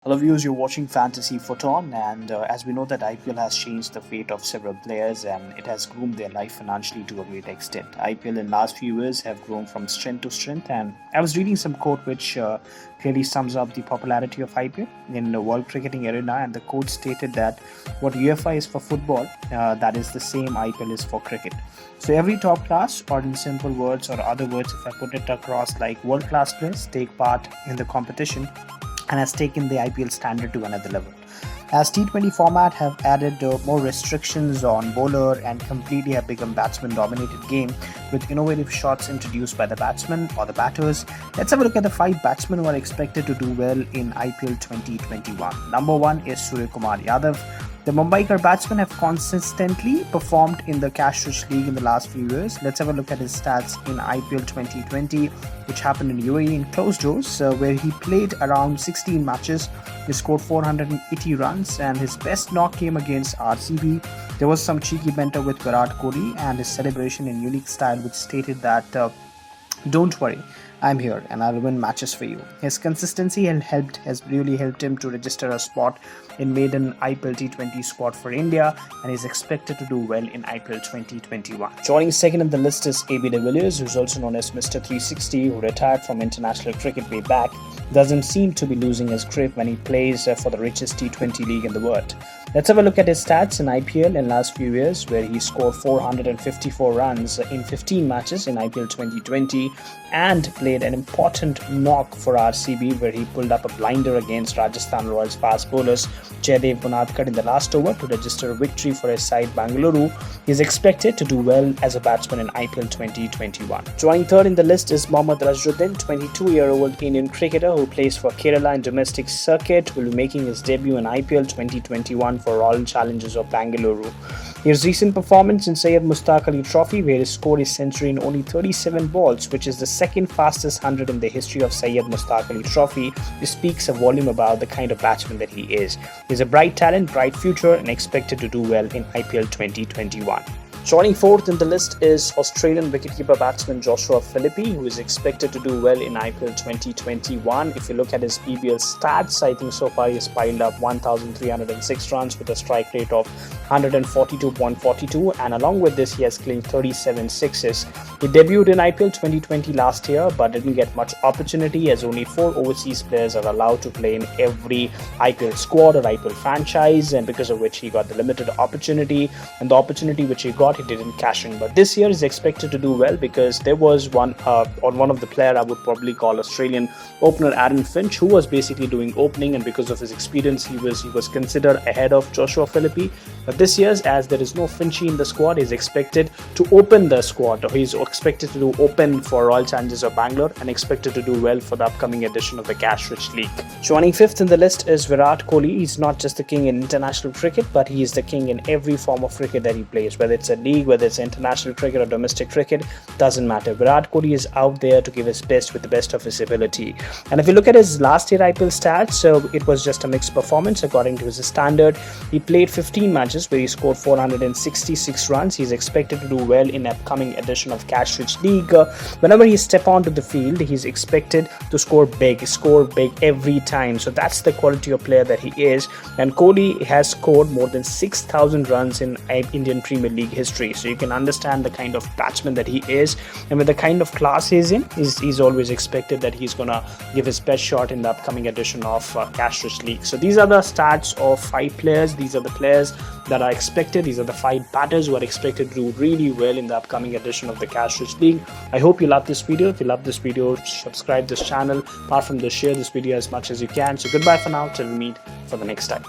Hello viewers, you're watching Fantasy Photon, and as we know that IPL has changed the fate of several players and it has groomed their life financially to a great extent. IPL in last few years have grown from strength to strength, and I was reading some quote which clearly sums up the popularity of IPL in the world cricketing arena, and the quote stated that what UEFA is for football, that is the same IPL is for cricket. So every top class, or in simple words or other words, if I put it across, like world class players take part in the competition and has taken the IPL standard to another level. As T20 format have added more restrictions on bowler and completely have become batsman-dominated game with innovative shots introduced by the batsmen or the batters. Let's have a look at the 5 batsmen who are expected to do well in IPL 2021. Number 1 is Suryakumar Yadav. The Mumbaikar batsmen have consistently performed in the cash-rich league in the last few years. Let's have a look at his stats in IPL 2020, which happened in UAE in closed doors, where he played around 16 matches. He scored 480 runs, and his best knock came against RCB. There was some cheeky banter with Virat Kohli and his celebration in unique style, which stated that don't worry, I'm here and I'll win matches for you. His consistency has really helped him to register a spot in maiden IPL T20 squad for India, and is expected to do well in IPL 2021. Joining second in the list is AB de Villiers, who's also known as Mr. 360, who retired from international cricket way back. Doesn't seem to be losing his grip when he plays for the richest T20 league in the world. Let's have a look at his stats in IPL in last few years, where he scored 454 runs in 15 matches in IPL 2020 and played an important knock for RCB, where he pulled up a blinder against Rajasthan Royals fast bowlers Jaydev Gunadkar in the last over to register a victory for his side Bangalore. He is expected to do well as a batsman in IPL 2021. Joining third in the list is Mohammad Rajruddin, 22-year-old Indian cricketer who plays for Kerala in domestic circuit, will be making his debut in IPL 2021 for Royal Challengers of Bangalore. His recent performance in Syed Mushtaq Ali Trophy, where he scored his century in only 37 balls, which is the second fastest 100 in the history of Syed Mushtaq Ali Trophy, speaks a volume about the kind of batsman that he is. He's a bright talent, bright future, and expected to do well in IPL 2021. Joining fourth in the list is Australian wicketkeeper batsman Joshua Philippe, who is expected to do well in IPL 2021. If you look at his PBL stats, I think so far he has piled up 1,306 runs with a strike rate of 142.42, and along with this he has claimed 37 sixes. He debuted in IPL 2020 last year but didn't get much opportunity, as only 4 overseas players are allowed to play in every IPL squad or IPL franchise, and because of which he got the limited opportunity, and the opportunity which he got, he didn't cash in. But this year is expected to do well, because there was one of the player I would probably call Australian opener Aaron Finch, who was basically doing opening, and because of his experience he was considered ahead of Joshua Philippe. But this year, as there is no Finchy in the squad, he's expected to open the squad, or he's expected to do open for Royal Challengers of Bangalore, and expected to do well for the upcoming edition of the cash-rich league. Joining fifth in the list is Virat Kohli. He's not just the king in international cricket, but he is the king in every form of cricket that he plays, whether it's a league, whether it's international cricket or domestic cricket, doesn't matter. Virat Kohli is out there to give his best with the best of his ability. And if you look at his last year IPL stats, it was just a mixed performance according to his standard. He played 15 matches where he scored 466 runs. He's expected to do well in upcoming edition of Cash Rich League. Whenever he step onto the field, he's expected to score big every time. So that's the quality of player that he is. And Kohli has scored more than 6,000 runs in Indian Premier League history. So you can understand the kind of batsman that he is, and with the kind of class he's in, he's always expected that he's gonna give his best shot in the upcoming edition of Cash Rich League. So these are the stats of 5 players. These are the players that are expected. These are the 5 batters who are expected to do really well in the upcoming edition of the Cash Rich League. I hope you love this video. If you love this video, subscribe this channel. Apart from this, share this video as much as you can. So goodbye for now, till we meet for the next time.